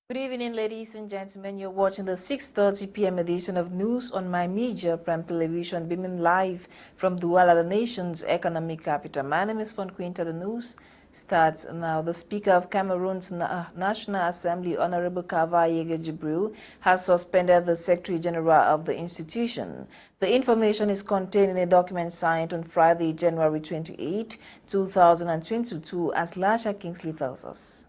Good evening, ladies and gentlemen. You're watching the 6:30 p.m. edition of News on My Media Prime Television, beaming live from Douala, the nation's economic capital. My name is Fon Quinter. The news starts now. The Speaker of Cameroon's National Assembly, Honorable Kavayege Jibril, has suspended the Secretary General of the institution. The information is contained in a document signed on Friday, January 28, 2022, as Lasha Kingsley tells us.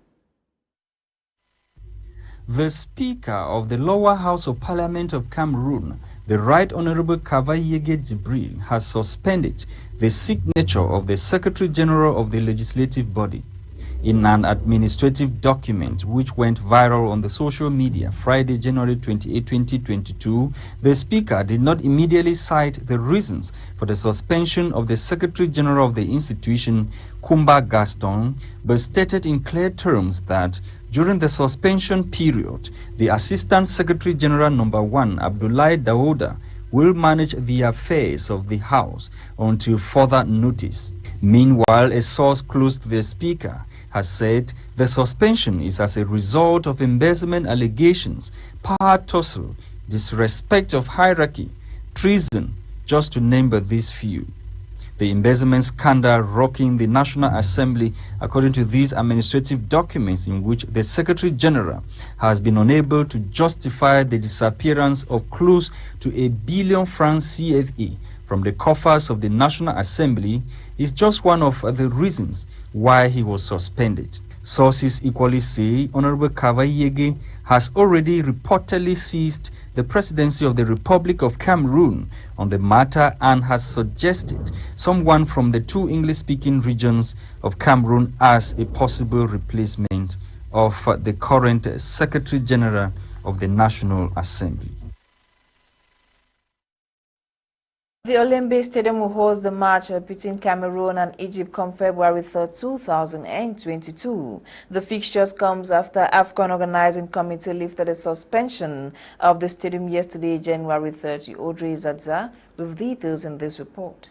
The Speaker of the Lower House of Parliament of Cameroon, the Right Honorable Kavayege Jibril, has suspended the signature of the Secretary General of the legislative body. In an administrative document which went viral on the social media Friday, January 28, 2022, the Speaker did not immediately cite the reasons for the suspension of the Secretary General of the institution, Kumba Gaston, but stated in clear terms that during the suspension period, the Assistant Secretary General No. 1, Abdoulaye Daouda, will manage the affairs of the House until further notice. Meanwhile, a source close to the Speaker has said the suspension is as a result of embezzlement allegations, power tussle, disrespect of hierarchy, treason, just to name but these few. The embezzlement scandal rocking the National Assembly, according to these administrative documents in which the Secretary General has been unable to justify the disappearance of close to £1 billion CFA from the coffers of the National Assembly, is just one of the reasons why he was suspended. Sources equally say Honorable Kavayege has already reportedly seized the presidency of the Republic of Cameroon on the matter and has suggested someone from the two English-speaking regions of Cameroon as a possible replacement of the current Secretary General of the National Assembly. The Olympic Stadium will host the match between Cameroon and Egypt come February 3, 2022. The fixtures comes after AFCON Organizing Committee lifted a suspension of the stadium yesterday, January 30. Audrey Zadza with details in this report.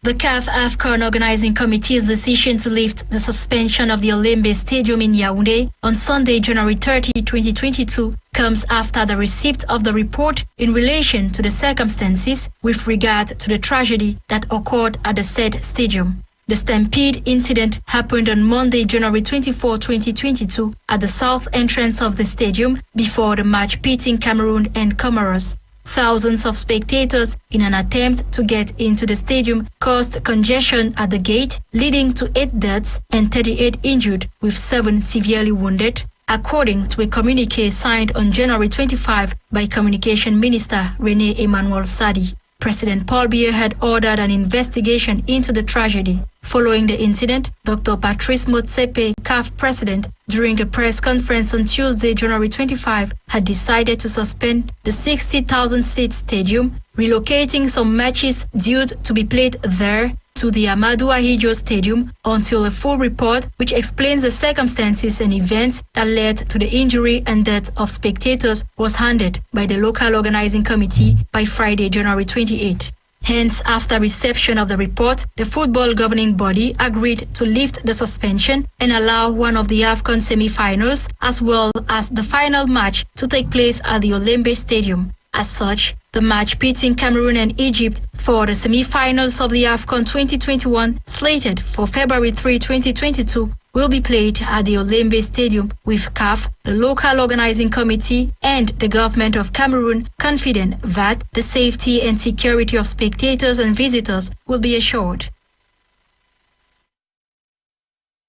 The CAF AFCON Organizing Committee's decision to lift the suspension of the Olympic Stadium in Yaoundé on Sunday, January 30, 2022, comes after the receipt of the report in relation to the circumstances with regard to the tragedy that occurred at the said stadium. The stampede incident happened on Monday, January 24, 2022, at the south entrance of the stadium before the match pitting Cameroon and Comoros. Thousands of spectators, in an attempt to get into the stadium, caused congestion at the gate, leading to 8 deaths and 38 injured, with 7 severely wounded, according to a communique signed on January 25 by Communication Minister René Emmanuel Sadi. President Paul Biya had ordered an investigation into the tragedy. Following the incident, Dr. Patrice Motsepe, CAF president, during a press conference on Tuesday, January 25, had decided to suspend the 60,000-seat stadium, relocating some matches due to be played there to the Amadou Ahidjo Stadium until a full report which explains the circumstances and events that led to the injury and death of spectators was handed by the local organizing committee by Friday, January 28. Hence, after reception of the report, the football governing body agreed to lift the suspension and allow one of the AFCON semi-finals as well as the final match to take place at the Olympic Stadium. As such, the match pitting Cameroon and Egypt for the semi-finals of the AFCON 2021, slated for February 3, 2022, will be played at the Olympic Stadium, with CAF, the local organizing committee, and the government of Cameroon confident that the safety and security of spectators and visitors will be assured.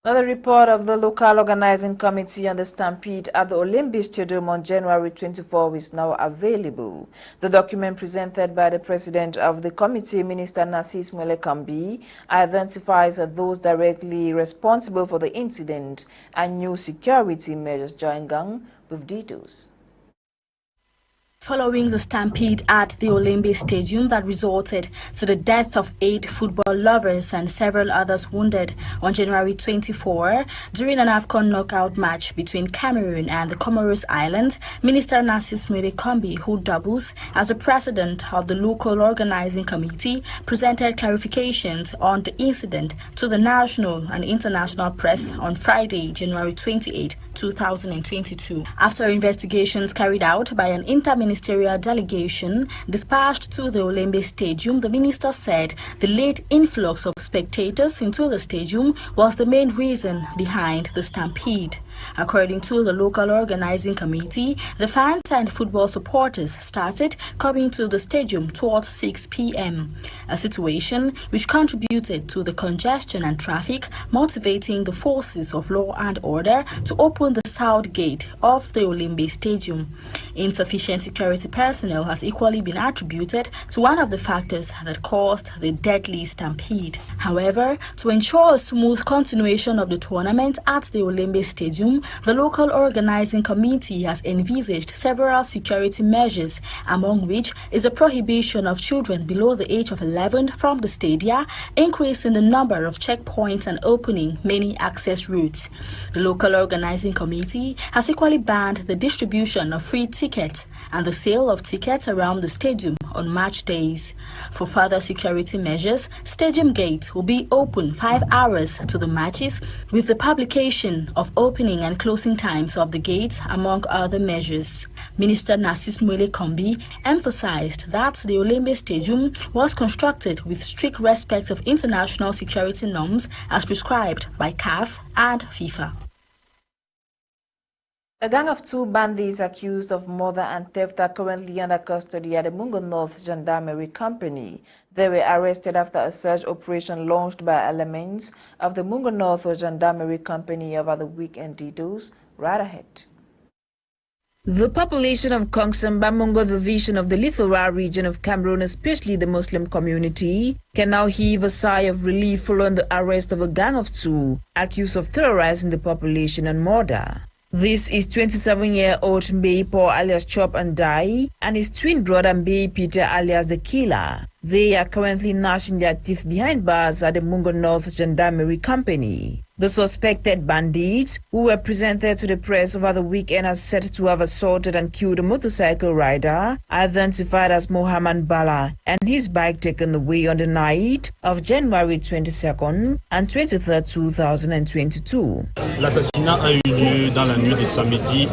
Another report of the local organizing committee on the stampede at the Olympic Stadium on January 24 is now available. The document presented by the president of the committee, Minister Narcisse Mwele-Kambi, identifies those directly responsible for the incident and new security measures. Join Gang with details. Following the stampede at the Olympic Stadium that resulted to the death of 8 football lovers and several others wounded on January 24 during an AFCON knockout match between Cameroon and the Comoros Islands, Minister Narcisse Mwele-Kambi, who doubles as the president of the local organizing committee, presented clarifications on the incident to the national and international press on Friday, January 28, 2022. After investigations carried out by an interministerial delegation dispatched to the Olembe Stadium, the minister said the late influx of spectators into the stadium was the main reason behind the stampede. According to the local organizing committee, the fans and football supporters started coming to the stadium towards 6 p.m., a situation which contributed to the congestion and traffic, motivating the forces of law and order to open the south gate of the Olembe Stadium. Insufficient security personnel has equally been attributed to one of the factors that caused the deadly stampede. However, to ensure a smooth continuation of the tournament at the Olembe Stadium, the local organizing committee has envisaged several security measures, among which is a prohibition of children below the age of 11 from the stadia, increasing the number of checkpoints and opening many access routes. The local organizing committee has equally banned the distribution of free tickets and the sale of tickets around the stadium on match days. For further security measures, stadium gates will be open 5 hours to the matches, with the publication of opening and closing times of the gates, among other measures. Minister Narcis Mwele Kombi emphasized that the Olembe Stadium was constructed with strict respect of international security norms as prescribed by CAF and FIFA. A gang of 2 bandits accused of murder and theft are currently under custody at the Mungo North Gendarmerie Company. They were arrested after a search operation launched by elements of the Mungo North Gendarmerie Company over the weekend. Details right ahead. The population of Kongsamba Mungo Division of the Lithoral region of Cameroon, especially the Muslim community, can now heave a sigh of relief following the arrest of a gang of 2 accused of terrorizing the population and murder. This is 27-year-old Mbei Paul alias Chop and Die and his twin brother Mbei Peter alias The Killer. They are currently gnashing their teeth behind bars at the Mungo North Gendarmerie Company. The suspected bandits, who were presented to the press over the weekend as said to have assaulted and killed a motorcycle rider, identified as Mohamed Bala, and his bike taken away on the night of January 22nd and 23rd, 2022. L'assassinat a eu lieu dans la nuit de samedi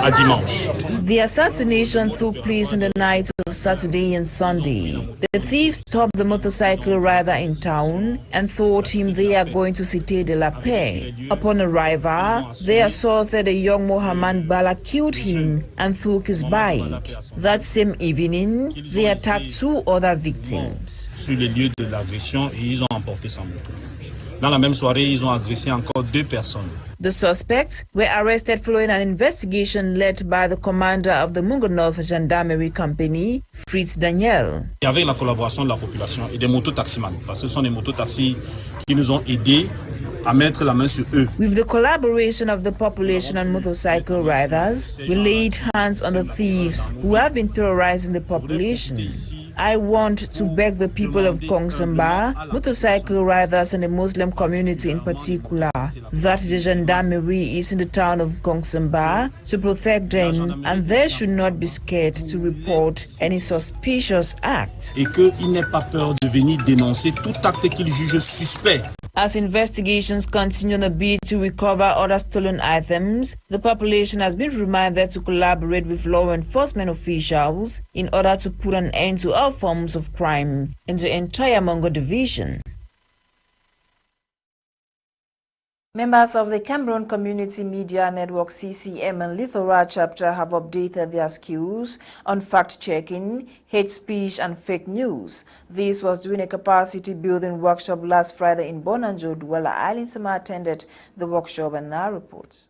à dimanche. The assassination took place in the night of Saturday and Sunday. The thieves stopped the motorcycle rider in town and told him they are going to Cité de la Paix. Upon arrival, they assaulted a young Mohamed Bala, killed him and took his bike. That same evening, they attacked 2 other victims. Sur les lieux de l'agression et ils ont emporté sa moto. Dans la même soirée, ils ont agressé encore 2 personnes. The suspects were arrested following an investigation led by the commander of the Mungo North Gendarmerie Company, Fritz Daniel. Et avec la collaboration de la population et des mototaximans, parce que ce sont des mototaxis qui nous ont aidés à mettre la main sur eux. With the collaboration of the population and motorcycle riders, we laid hands on the thieves who have been terrorizing the population. I want to beg the people of Kongsamba, motorcycle riders and the Muslim community in particular, that the gendarmerie is in the town of Kongsamba to protect them and they should not be scared to report any suspicious act. Et qu'ils n'aient pas peur de venir dénoncer tout acte qu'ils jugent suspect. As investigations continue on the bid to recover other stolen items, the population has been reminded to collaborate with law enforcement officials in order to put an end to all forms of crime in the entire Mungo Division. Members of the Cameroon Community Media Network CCM and Lithoral chapter have updated their skills on fact-checking, hate speech and fake news. This was during a capacity building workshop last Friday in Bonanjo, Douala. Eileen Sama attended the workshop and now reports.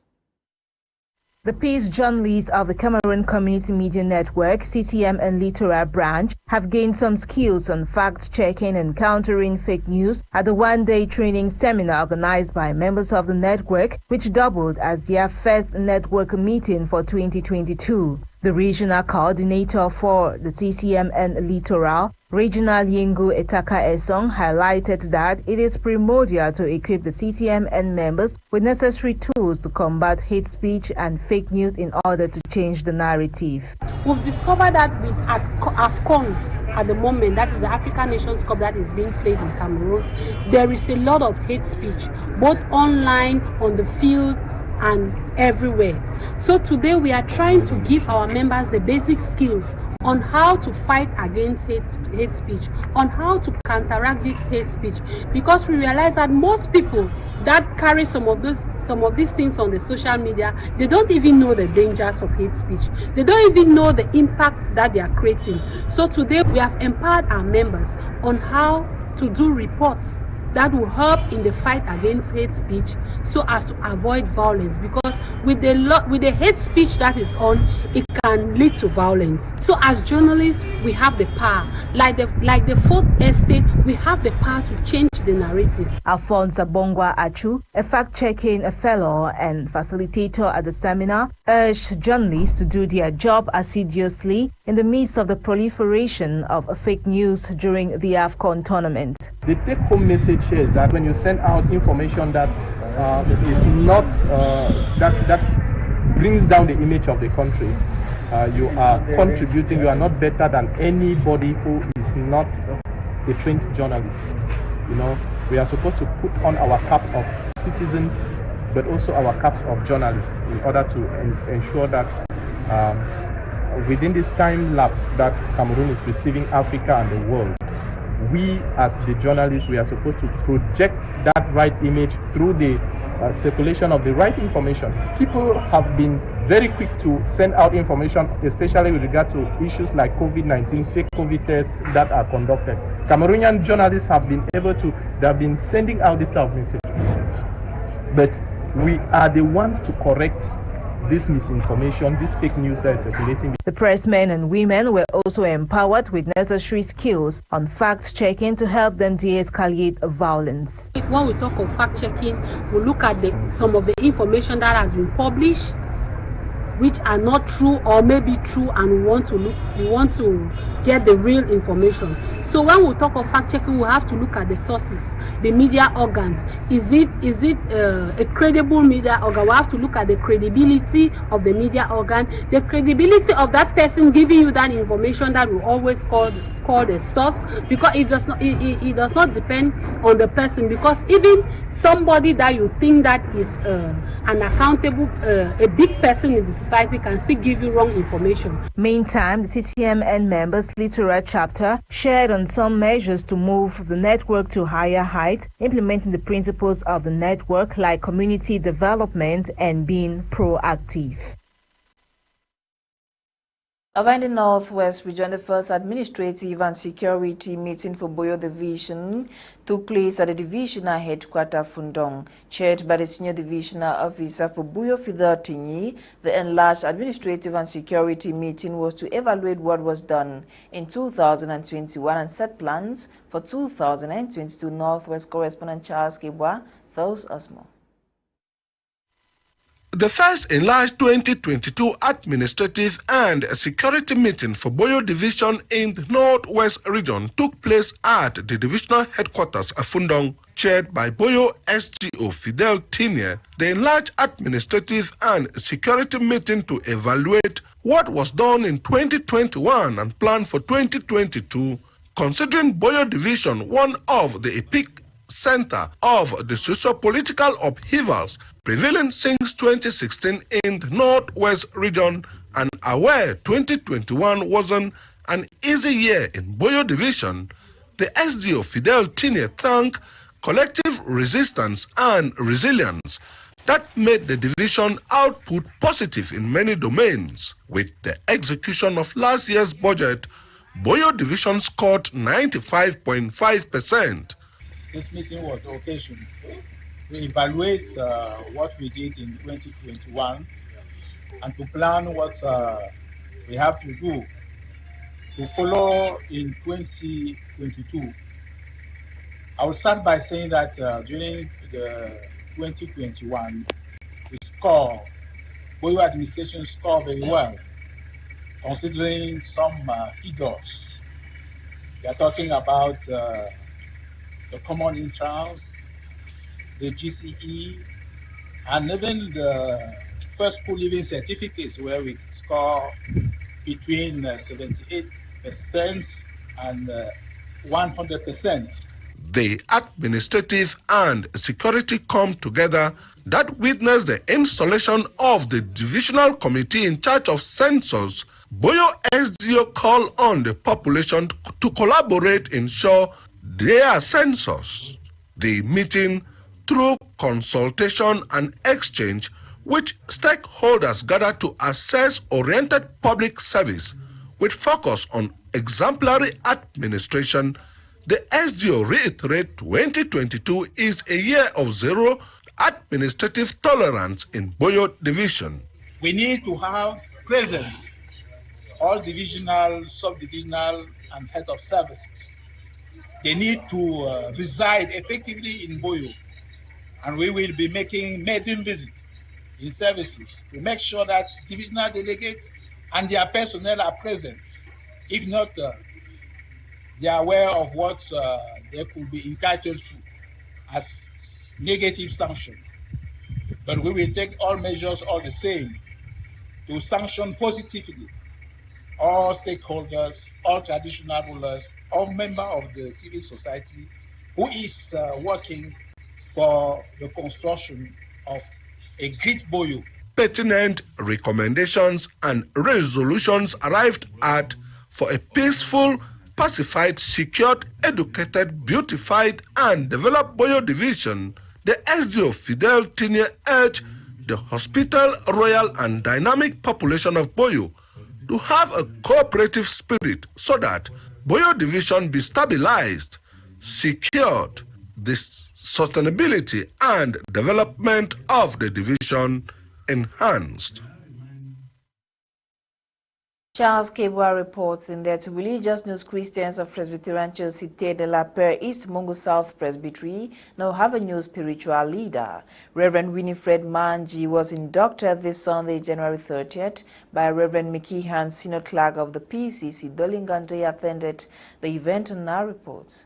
The peace journalists of the Cameroon Community Media Network, CCM and Littoral branch, have gained some skills on fact-checking and countering fake news at the one-day training seminar organized by members of the network, which doubled as their first network meeting for 2022. The regional coordinator for the CCM and Littoral, Regional Yengo Etaka Esong, highlighted that it is primordial to equip the CCMN members with necessary tools to combat hate speech and fake news in order to change the narrative. We've discovered that with AFCON at the moment, that is the African Nations Cup that is being played in Cameroon, there is a lot of hate speech, both online, on the field, and everywhere. So today we are trying to give our members the basic skills on how to fight against hate speech, on how to counteract this hate speech, because we realize that most people that carry some of these things on the social media, they don't even know the dangers of hate speech. They don't even know the impact that they are creating. So today we have empowered our members on how to do reports that will help in the fight against hate speech, so as to avoid violence, because with the hate speech that is on, it can lead to violence. So as journalists, we have the power, like the Fourth Estate, we have the power to change the narratives. Alphonse Bongwa Achu, a fact-checking fellow and facilitator at the seminar, urged journalists to do their job assiduously in the midst of the proliferation of fake news during the AFCON tournament. The take-home message here is that when you send out information that is not that brings down the image of the country, you are contributing. You are not better than anybody who is not a trained journalist. You know, we are supposed to put on our caps of citizens, but also our caps of journalists, in order to ensure that within this time lapse that Cameroon is receiving Africa and the world, we as the journalists, we are supposed to project that right image through the circulation of the right information. People have been very quick to send out information, especially with regard to issues like COVID-19, fake COVID tests that are conducted. Cameroonian journalists have been sending out this type of messages. But we are the ones to correct this misinformation, this fake news that is circulating. The pressmen and women were also empowered with necessary skills on fact-checking to help them de-escalate violence. When we talk of fact-checking, we look at some of the information that has been published, which are not true or maybe true, and we want to get the real information. So when we talk of fact-checking, we have to look at the sources, the media organs. Is it a credible media organ? We have to look at the credibility of the media organ, the credibility of that person giving you that information, that we always call the source, because it does not depend on the person, because even somebody that you think that is an accountable, a big person in the society, can still give you wrong information. Meantime, the CCMN members' Litera chapter shared on some measures to move the network to higher heights, implementing the principles of the network like community development and being proactive. Over in the Northwest region, the first administrative and security meeting for Boyo Division took place at the divisional headquarters Fundong. Chaired by the senior divisional officer for Boyo Fidel Tinyi, the enlarged administrative and security meeting was to evaluate what was done in 2021 and set plans for 2022. Northwest correspondent Charles Kibwa tells us more. The first enlarged 2022 administrative and security meeting for Boyo Division in the Northwest region took place at the divisional headquarters of Fundong. Chaired by Boyo SGO Fidel Tinye, the enlarged administrative and security meeting to evaluate what was done in 2021 and plan for 2022, considering Boyo Division one of the epic center of the socio-political upheavals prevailing since 2016 in the Northwest region, and aware 2021 wasn't an easy year in Boyo Division, the SDO Fidel Tinye thanked collective resistance and resilience that made the division output positive in many domains. With the execution of last year's budget, Boyo Division scored 95.5%. This meeting was the occasion to evaluate what we did in 2021 and to plan what we have to do to follow in 2022. I will start by saying that during the 2021, Boyo administration scored very well, considering some figures. We are talking about the common entrance, the GCE, and even the first school living certificates, where we score between 78% and 100%. the administrative and security come together that witnessed the installation of the divisional committee in charge of census, Boyo SDO called on the population to collaborate to ensure their census. The meeting, through consultation and exchange, which stakeholders gathered to assess oriented public service with focus on exemplary administration, the SDO reiterate 2022 is a year of zero administrative tolerance in Boyo Division. We need to have present all divisional, sub-divisional, and head of services. They need to reside effectively in Boyo, and we will be making maiden visits in services to make sure that divisional delegates and their personnel are present. If not, they are aware of what they could be entitled to as negative sanction. But we will take all measures all the same to sanction positively all stakeholders, all traditional rulers, all members of the civil society who is working for the construction of a great Boyo. Pertinent recommendations and resolutions arrived at for a peaceful, pacified, secured, educated, beautified, and developed Boyo Division. The SDO Fidel Tine urged the hospital, royal, and dynamic population of Boyo to have a cooperative spirit so that Boyo Division be stabilized, secured, the sustainability and development of the division enhanced. Charles Kebwa reports in that religious news Christians of Presbyterian Church Cité de la Paix East Mungu South Presbytery now have a new spiritual leader. Reverend Winifred Manji was inducted this Sunday, January 30th, by Reverend Mickey Han, Senior Clerk of the PCC. Dolingante attended the event and now reports.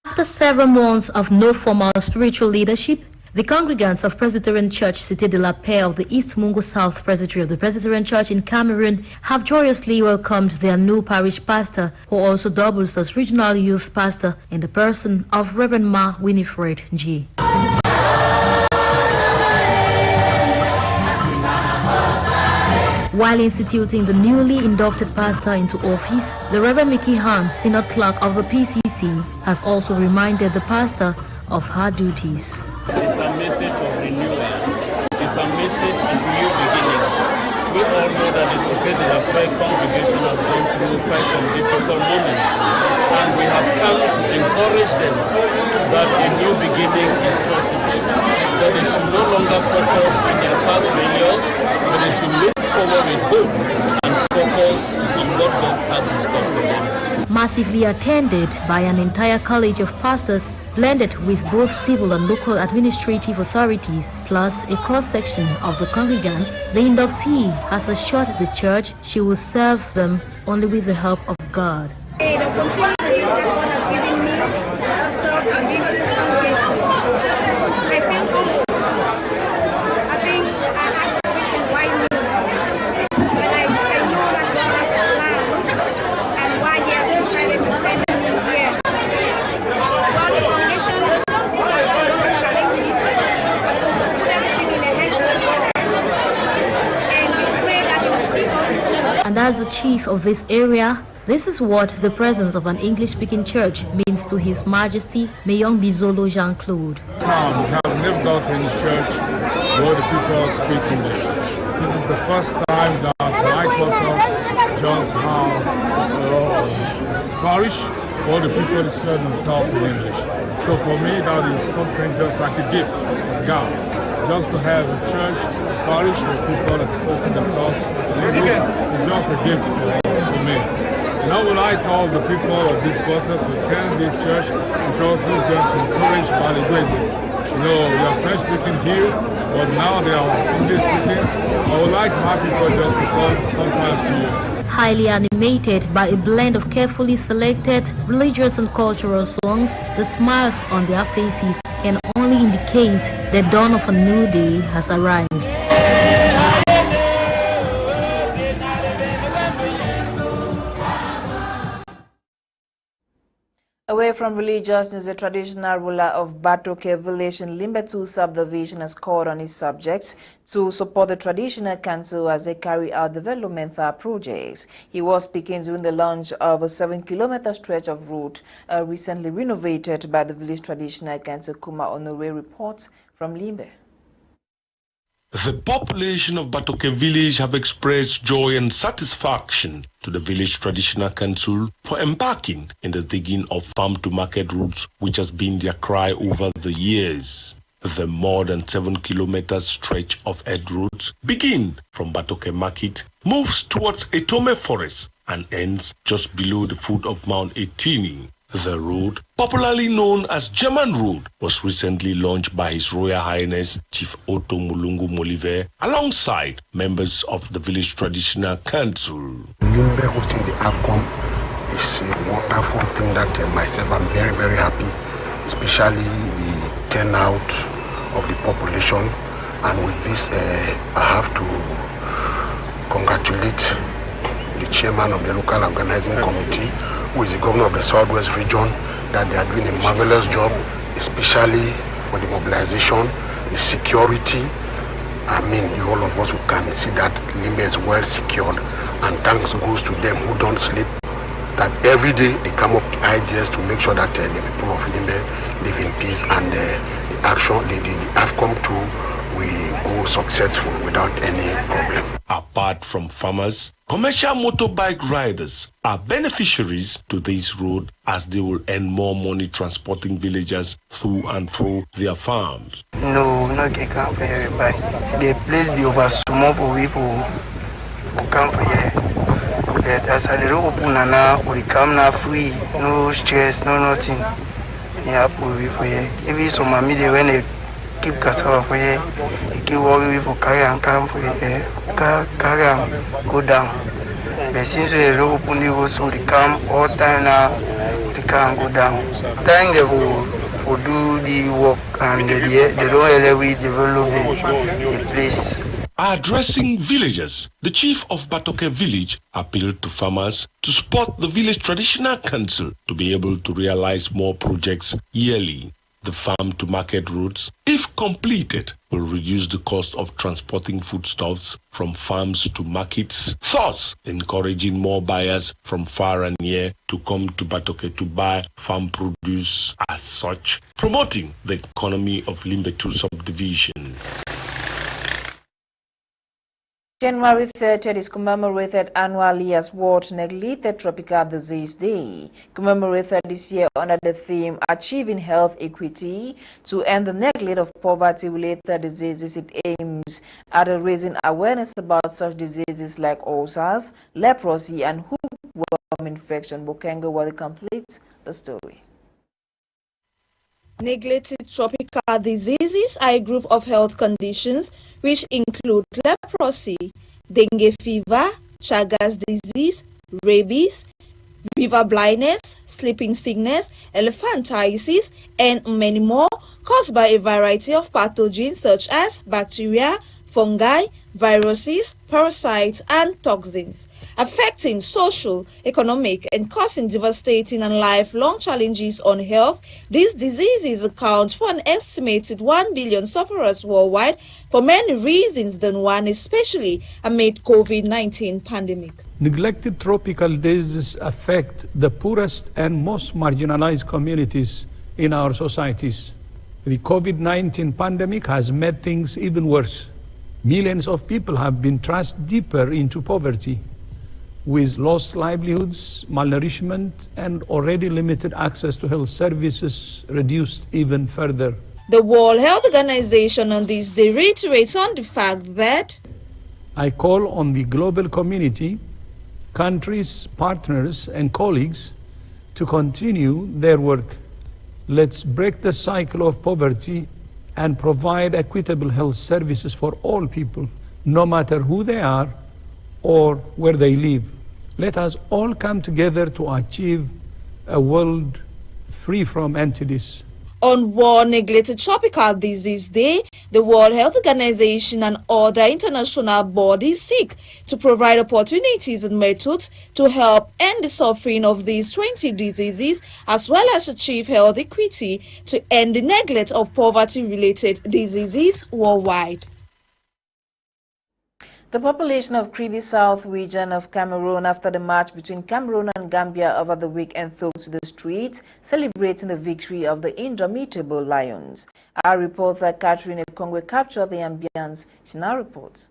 After several months of no formal spiritual leadership, the congregants of Presbyterian Church Cité de la Paix of the East Mungu South Presbytery of the Presbyterian Church in Cameroon have joyously welcomed their new parish pastor, who also doubles as regional youth pastor, in the person of Reverend Ma Winifred G. While instituting the newly inducted pastor into office, the Reverend Mickey Hans, Senior Clerk of the PCC, has also reminded the pastor of her duties. It's a message of renewal. It's a message of new beginning. We all know that the Cité de la Paix congregation has gone through quite some difficult moments, and we have come to encourage them that a new beginning is possible. That they should no longer focus on their past failures, but they should look forward with hope and focus on what God has in store for them. Massively attended by an entire college of pastors, blended with both civil and local administrative authorities, plus a cross-section of the congregants, the inductee has assured the church she will serve them only with the help of God. The opportunity that God has given me to serve in this congregation, I think I asked the question, why me? But I know that God has a plan and why He has decided to send me here. Well, the congregation has a lot of challenges. Put everything in the hands of God, and we pray that He will see us through. And as the chief of this area, this is what the presence of an English-speaking church means to His Majesty Meyong Bizolo Jean-Claude. We have never got any church where the people speak English. This is the first time that my culture just has a parish where the people express themselves in English. So for me, that is something just like a gift of God. Just to have a church, a parish where people expressing themselves in English is just a gift for me. Now would I call the people of this quarter to attend this church because this is going to encourage bilingualism. You know, we are French speaking here, but now they are English speaking. I would like my people just to come sometimes here. Highly animated by a blend of carefully selected religious and cultural songs, the smiles on their faces can only indicate the dawn of a new day has arrived. A Away from religious news, the traditional ruler of Batoke village in Limbetu subdivision has called on his subjects to support the traditional council as they carry out developmental projects. He was speaking during the launch of a 7-kilometer stretch of route recently renovated by the village traditional council. Kuma Honore reports from Limbe. The population of Batoke village have expressed joy and satisfaction to the village traditional council for embarking in the digging of farm-to-market routes, which has been their cry over the years. The more than 7-kilometer stretch of earth roads begin from Batoke Market, moves towards Etome Forest, and ends just below the foot of Mount Etini. The road, popularly known as German Road, was recently launched by His Royal Highness Chief Otto Mulungu Molive alongside members of the Village Traditional Council. Limbe hosting the AFCOM is a wonderful thing that myself I'm very, very happy, especially the turnout of the population. And with this, I have to congratulate the chairman of the local organizing committee, who is the governor of the Southwest region, that they are doing a marvelous job, especially for the mobilization, the security. I mean, all of us who can see that Limbe is well secured, and thanks goes to them who don't sleep, that every day they come up with ideas to make sure that the people of Limbe live in peace, and the action, the AFCOM too, we go successful without any problem. Apart from farmers, commercial motorbike riders are beneficiaries to this road as they will earn more money transporting villagers through and through their farms. No can come for here, but the place be over small for people who come for here. But as I don't open now, we come now free, no stress, no nothing. Yeah, we for here. Even some mommy they when they keep cassava for here, they keep working for carry and come for here, carry and go down. But since we don't open the road, so they come all time now, they can't go down. Time they will do the work and they don't really develop the place. Addressing villagers, the chief of Batoke village appealed to farmers to support the village traditional council to be able to realize more projects yearly. The farm-to-market routes, if completed, will reduce the cost of transporting foodstuffs from farms to markets, thus encouraging more buyers from far and near to come to Batoke to buy farm produce as such, promoting the economy of Limbetu subdivision. January 30th is commemorated annually as World Neglected Tropical Disease Day, commemorated this year under the theme Achieving Health Equity to End the Neglect of Poverty-Related Diseases. It aims at raising awareness about such diseases like ulcers, leprosy, and hookworm infection. Bokengo will complete the story. Neglected tropical diseases are a group of health conditions which include leprosy, dengue fever, Chagas disease, rabies, river blindness, sleeping sickness, elephantiasis, and many more, caused by a variety of pathogens such as bacteria, fungi, viruses, parasites, and toxins, affecting social, economic, and causing devastating and lifelong challenges on health. These diseases account for an estimated 1 billion sufferers worldwide for many reasons than one, especially amid COVID-19 pandemic. Neglected tropical diseases affect the poorest and most marginalized communities in our societies. The COVID-19 pandemic has made things even worse. Millions of people have been thrust deeper into poverty, with lost livelihoods, malnourishment, and already limited access to health services reduced even further. The World Health Organization on this day reiterates on the fact that I call on the global community, countries, partners, and colleagues to continue their work. Let's break the cycle of poverty and provide equitable health services for all people, no matter who they are or where they live. Let us all come together to achieve a world free from entities. On World Neglected Tropical Disease Day, the World Health Organization and other international bodies seek to provide opportunities and methods to help end the suffering of these 20 diseases, as well as achieve health equity to end the neglect of poverty-related diseases worldwide. The population of Kribi South region of Cameroon after the march between Cameroon and Gambia over the weekend took to the streets, celebrating the victory of the indomitable lions. Our reporter Catherine Ekongwe captured the ambience. She now reports.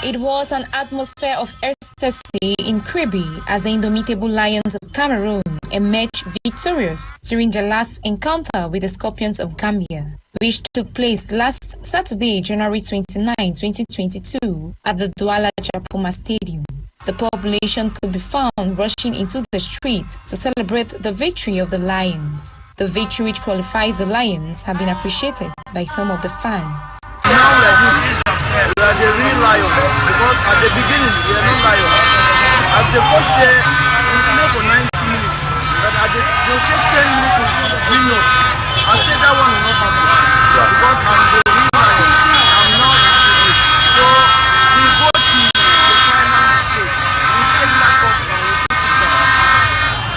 It was an atmosphere of ecstasy in Kribi as the indomitable lions of Cameroon emerged victorious during the last encounter with the scorpions of Gambia, which took place last Saturday, January 29, 2022, at the Douala Japoma Stadium. The population could be found rushing into the streets to celebrate the victory of the lions. The victory which qualifies the lions have been appreciated by some of the fans. We are the real lions, because at the beginning we are not lions. As the coach said, we play for 90 minutes, but at the take 10 minutes to win us. I said that one will not happen, because I'm the real lion. I'm not the so we go to the final stage. We take that cup and we put it down.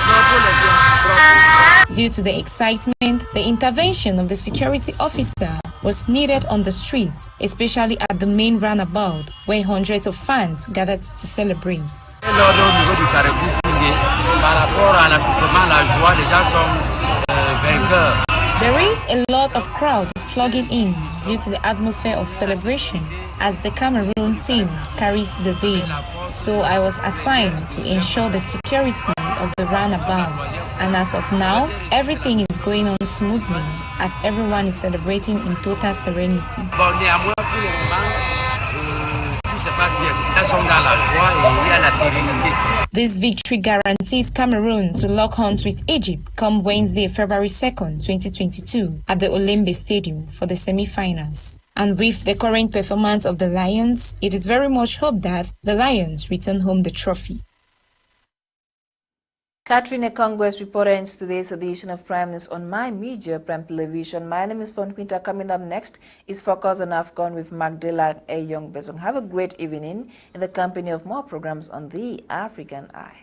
Bravo, bravo. Due to the excitement, the intervention of the security officer was needed on the streets, especially at the main roundabout, where hundreds of fans gathered to celebrate. There is a lot of crowd flogging in due to the atmosphere of celebration as the Cameroon team carries the day. So I was assigned to ensure the security of the roundabout, and as of now, everything is going on smoothly as everyone is celebrating in total serenity. This victory guarantees Cameroon to lock horns with Egypt come Wednesday, February 2nd, 2022 at the Olembe Stadium for the semi-finals. And with the current performance of the Lions, it is very much hoped that the Lions return home the trophy. Catherine Ekongwe reporting today's edition of Prime News on My Media Prime Television. My name is Fon Quinter. Coming up next is Focus on AFCON with Magdala A. Young Besong. Have a great evening in the company of more programs on The African Eye.